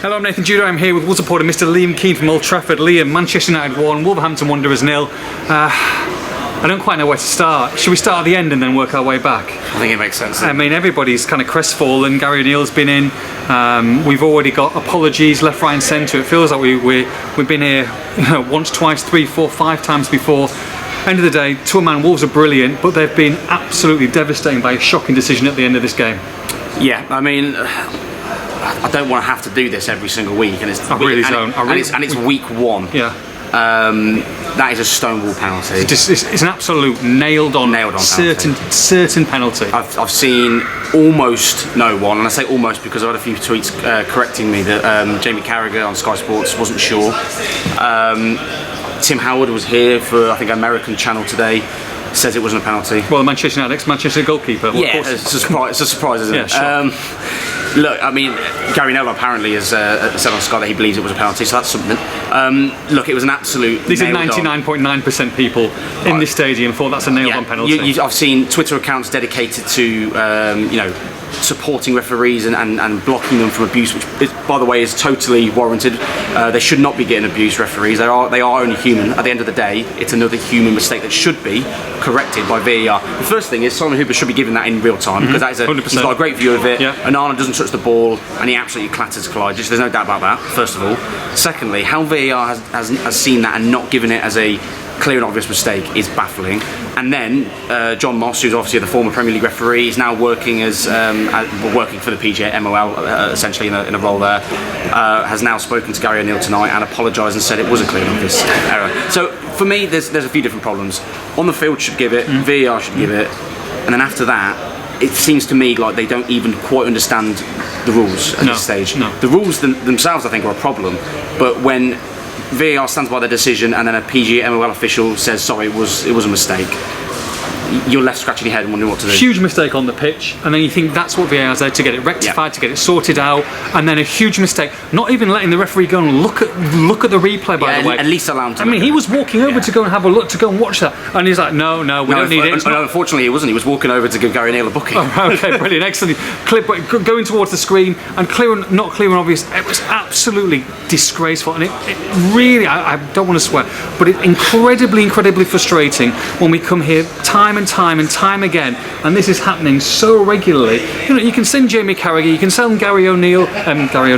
Hello, I'm Nathan Judah. I'm here with Wolves supporter Mr. Liam Keane from Old Trafford. Liam, Manchester United 1, Wolverhampton Wanderers 0. I don't quite know where to start. Should we start at the end and then work our way back? I think it makes sense. I mean, everybody's kind of crestfallen. Gary O'Neill's been in. We've already got apologies left, right and centre. It feels like we've been here once, twice, 3, 4, 5 times before. End of the day, two-man Wolves are brilliant, but they've been absolutely devastating by a shocking decision at the end of this game. Yeah, I mean, I don't want to have to do this every single week, and it's week 1. Yeah. That is a stonewall penalty. It's an absolute nailed on certain penalty. I've seen almost no one, and I say almost because I had a few tweets correcting me that Jamie Carragher on Sky Sports wasn't sure. Tim Howard was here for, I think, American channel today. Says it wasn't a penalty. Well, the Manchester United ex-Manchester goalkeeper. Well, yeah, it's a surprise, isn't it? Sure. Look, I mean, Gary Neville apparently has said on Sky that he believes it was a penalty, so that's something. Look, it was an absolute. These are 99.9% people in this stadium thought that's a nailed-on penalty. I've seen Twitter accounts dedicated to supporting referees and blocking them from abuse, which, by the way, is totally warranted. They should not be getting abused, referees. They are only human. At the end of the day, it's another human mistake that should be corrected by VAR. The first thing is Simon Hooper should be given that in real time, because that is he's got a great view of it. Yeah. Onana doesn't touch the ball and he absolutely clatters Clyde. There's no doubt about that, first of all. Secondly, how VAR has seen that and not given it as a clear and obvious mistake is baffling. And then John Moss, who's obviously the former Premier League referee, is now working working for the PGA MOL, essentially in a role there. Has now spoken to Gary O'Neill tonight and apologised and said it was a clear and obvious error. So for me, there's a few different problems. On the field should give it, VAR should give it, and then after that, it seems to me like they don't even quite understand the rules at this stage. No. The rules themselves, I think, are a problem, but when VAR stands by their decision and then a PGA MOL official says sorry, it was a mistake, you're left scratching your head and wondering what to do. Huge mistake on the pitch, and then you think that's what VAR's there to get it rectified, to get it sorted out, and then a huge mistake, not even letting the referee go and look at the replay, by the way. At least allow him to. I mean, he was walking over to go and have a look, to go and watch that, and he's like, no, we don't need it. No, unfortunately he wasn't. He was walking over to give Gary O'Neill a booking. Oh, okay, brilliant, excellent. Going towards the screen, and not clear and obvious. It was absolutely disgraceful, and it really, I don't want to swear, but it's incredibly frustrating when we come here time and time again, and this is happening so regularly. You can send Jamie Carragher, you can send Gary O'Neill, Gary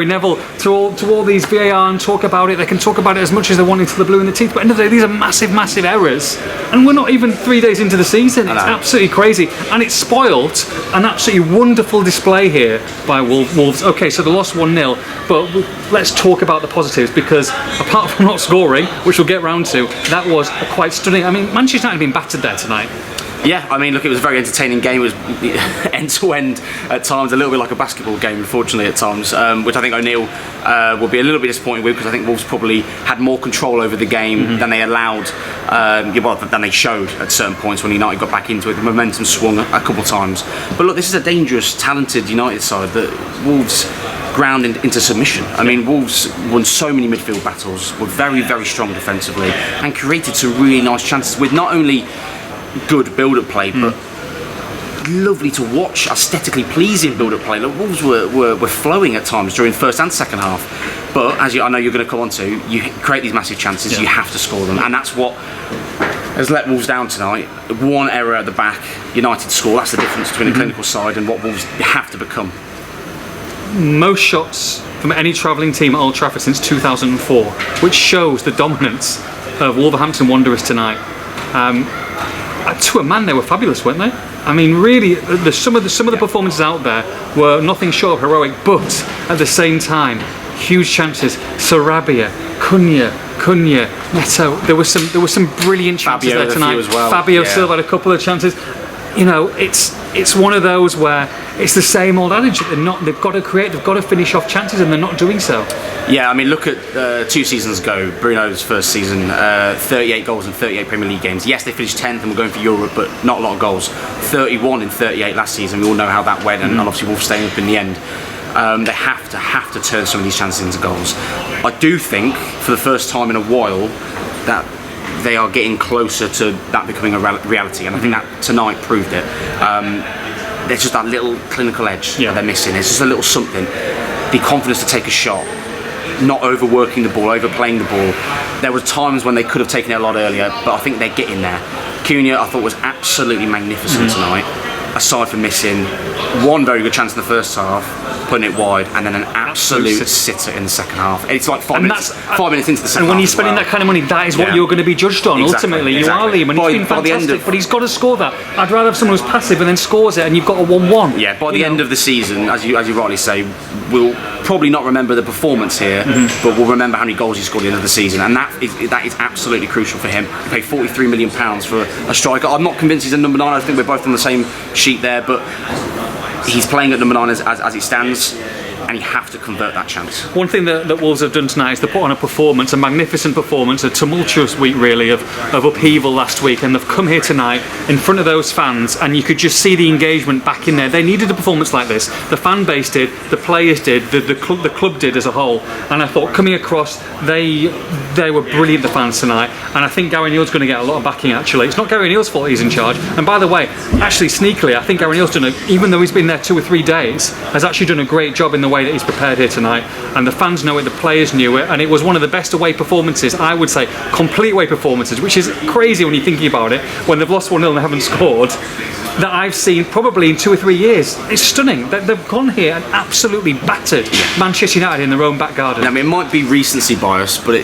Neville to all these VAR and talk about it. They can talk about it as much as they want until the blue in the teeth, but at the end of the day, these are massive errors, and we're not even 3 days into the season. It's absolutely crazy, and it's spoilt an absolutely wonderful display here by Wolves. Okay, so they lost 1-0, but let's talk about the positives, because apart from not scoring, which we'll get round to, that was quite stunning. I mean, Manchester United have been battered there tonight. Yeah, I mean, look, it was a very entertaining game. It was end to end at times, a little bit like a basketball game, unfortunately, at times, which I think O'Neill will be a little bit disappointed with, because I think Wolves probably had more control over the game than they allowed, than they showed at certain points when United got back into it. The momentum swung a couple times. But look, this is a dangerous, talented United side that Wolves ground into submission. I mean, Wolves won so many midfield battles, were very strong defensively, and created some really nice chances with not only good build-up play, but lovely to watch, aesthetically pleasing build-up play. Look, Wolves were flowing at times during the first and second half, but as I know you're going to come on to, you create these massive chances, you have to score them, and that's what has let Wolves down tonight. One error at the back, United score. That's the difference between a clinical side and what Wolves have to become. Most shots from any travelling team at Old Trafford since 2004, which shows the dominance of Wolverhampton Wanderers tonight. To a man, they were fabulous, weren't they? I mean, really, some of the performances out there were nothing short of heroic, but at the same time, huge chances. Sarabia, Cunha, Neto. There were some brilliant chances Fabio there tonight. As well. Fabio Silva had a couple of chances. It's one of those where it's the same old adage that they've got to create, they've got to finish off chances, and they're not doing so. Yeah, I mean, look at 2 seasons ago, Bruno's first season, 38 goals in 38 Premier League games. Yes, they finished 10th and were going for Europe, but not a lot of goals. 31 in 38 last season. We all know how that went, and obviously Wolves staying up in the end. They have to turn some of these chances into goals. I do think, for the first time in a while, that they are getting closer to that becoming a reality, and I think that tonight proved it. there's just that little clinical edge Yeah. that they're missing. It's just a little something. The confidence to take a shot, not overworking the ball, overplaying the ball. There were times when they could have taken it a lot earlier, but I think they're getting there. Cunha, I thought, was absolutely magnificent tonight, aside from missing one very good chance in the first half, putting it wide, and then an absolute sitter in the second half. It's like 5 minutes into the second half. And when you're spending that kind of money, that is what you're going to be judged on. Ultimately, you are, Liam, and he's been fantastic, but he's got to score that. I'd rather have someone who's passive and then scores it, and you've got a 1-1. Yeah, by the end of the season, as you rightly say, we'll probably not remember the performance here, but we'll remember how many goals he scored at the end of the season, and that is absolutely crucial for him. He paid £43 million for a striker. I'm not convinced he's a number 9. I think we're both on the same sheet there, but he's playing at number 9 as it stands, and you have to convert that chance. One thing that Wolves have done tonight is they put on a performance, a magnificent performance, a tumultuous week really of upheaval last week, and they've come here tonight in front of those fans, and you could just see the engagement back in there. They needed a performance like this. The fan base did, the players did, the club did as a whole, and I thought coming across, they were brilliant, the fans tonight, and I think Gary Neal's going to get a lot of backing actually. It's not Gary Neal's fault he's in charge, and by the way, actually sneakily, I think Gary Neal's done even though he's been there 2 or 3 days, has actually done a great job in the way that he's prepared here tonight, and the fans know it, the players knew it, and it was one of the best away performances, I would say, complete away performances, which is crazy when you're thinking about it, when they've lost 1-0 and they haven't scored, that I've seen probably in 2 or 3 years. It's stunning. They've gone here and absolutely battered Manchester United in their own back garden. I mean, it might be recency bias, but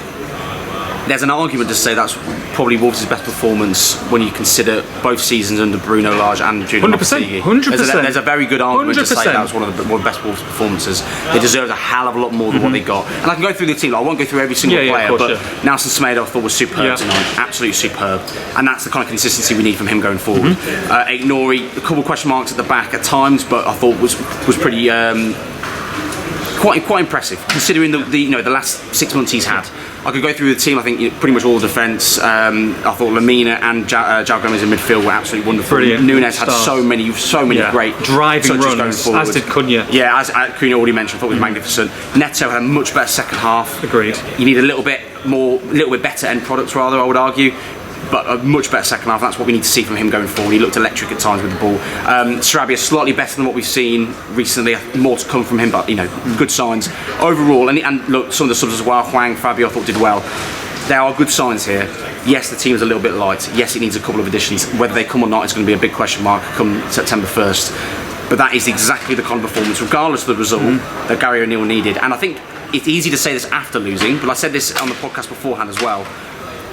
there's an argument to say that's probably Wolves' best performance when you consider both seasons under Bruno Lage and Julian 100%. 100%. There's a very good argument 100%. to say that was one of the best Wolves performances. They deserve a hell of a lot more than what they got. And I can go through the team. I won't go through every single player, course, but Nelson Semedo I thought was superb tonight. Absolutely superb. And that's the kind of consistency we need from him going forward. Ignori, a couple of question marks at the back at times, but I thought was pretty quite impressive considering the last 6 months he's had. I could go through the team. I think pretty much all defence. I thought Lamina and João Gomes in midfield were absolutely wonderful. Brilliant. Nunes had so many great driving runs, as did Cunha. Yeah, as Cunha already mentioned, I thought was magnificent. Neto had a much better second half. Agreed. You need a little bit better end products, rather, I would argue. But a much better second half. That's what we need to see from him going forward. He looked electric at times with the ball. Sarabia slightly better than what we've seen recently. More to come from him, but good signs overall. And look, some of the subs as well. Huang, Fabio, I thought did well. There are good signs here. Yes, the team is a little bit light. Yes, it needs a couple of additions. Whether they come or not is going to be a big question mark come September 1st. But that is exactly the kind of performance, regardless of the result, that Gary O'Neill needed. And I think it's easy to say this after losing, but I said this on the podcast beforehand as well.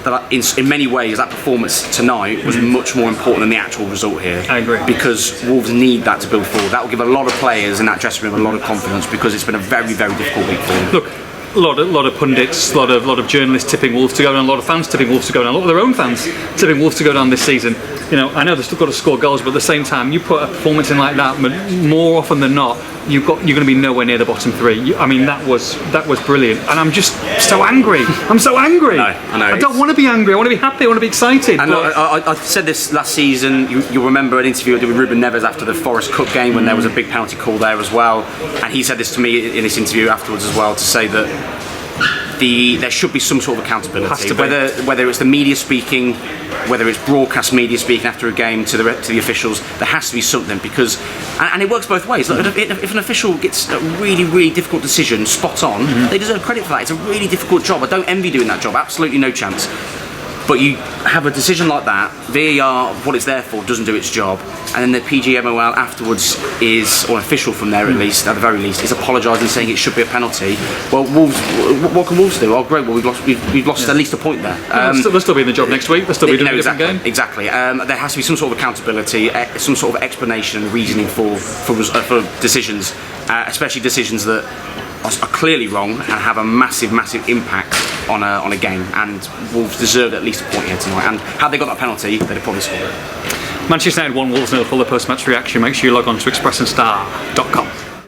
That in many ways that performance tonight was much more important than the actual result here. I agree. Because Wolves need that to build forward. That will give a lot of players in that dressing room a lot of confidence because it's been a very, very difficult week for them. Look, a lot of pundits, a lot of journalists tipping Wolves to go down, a lot of fans tipping Wolves to go down, a lot of their own fans tipping Wolves to go down this season. I know they've still got to score goals, but at the same time, you put a performance in like that, more often than not, you're going to be nowhere near the bottom 3. That was brilliant, and I'm just so angry. I'm so angry. I know. I don't want to be angry. I want to be happy. I want to be excited. And I said this last season. You'll remember an interview I did with Ruben Neves after the Forest Cup game when there was a big penalty call there as well, and he said this to me in this interview afterwards as well, to say that there should be some sort of accountability, whether it's the media speaking, whether it's broadcast media speaking after a game to the officials. There has to be something, because and it works both ways. Like, if an official gets a really, really difficult decision spot on, they deserve credit for that. It's a really difficult job. I don't envy doing that job. Absolutely no chance. But you have a decision like that, VAR, what it's there for, doesn't do its job, and then the PGMOL afterwards or official from there at least, at the very least, is apologising, saying it should be a penalty. Well, Wolves, what can Wolves do? Oh, great, well, we've lost at least a point there. They'll still be in the job next week. They'll still be doing a different game. Exactly. There has to be some sort of accountability, some sort of explanation and reasoning for decisions, especially decisions that are clearly wrong and have a massive impact on a game, and Wolves deserved at least a point here tonight, and had they got that penalty they'd have probably scored it. Manchester United 1, Wolves 0 for the post-match reaction. Make sure you log on to expressandStar.com.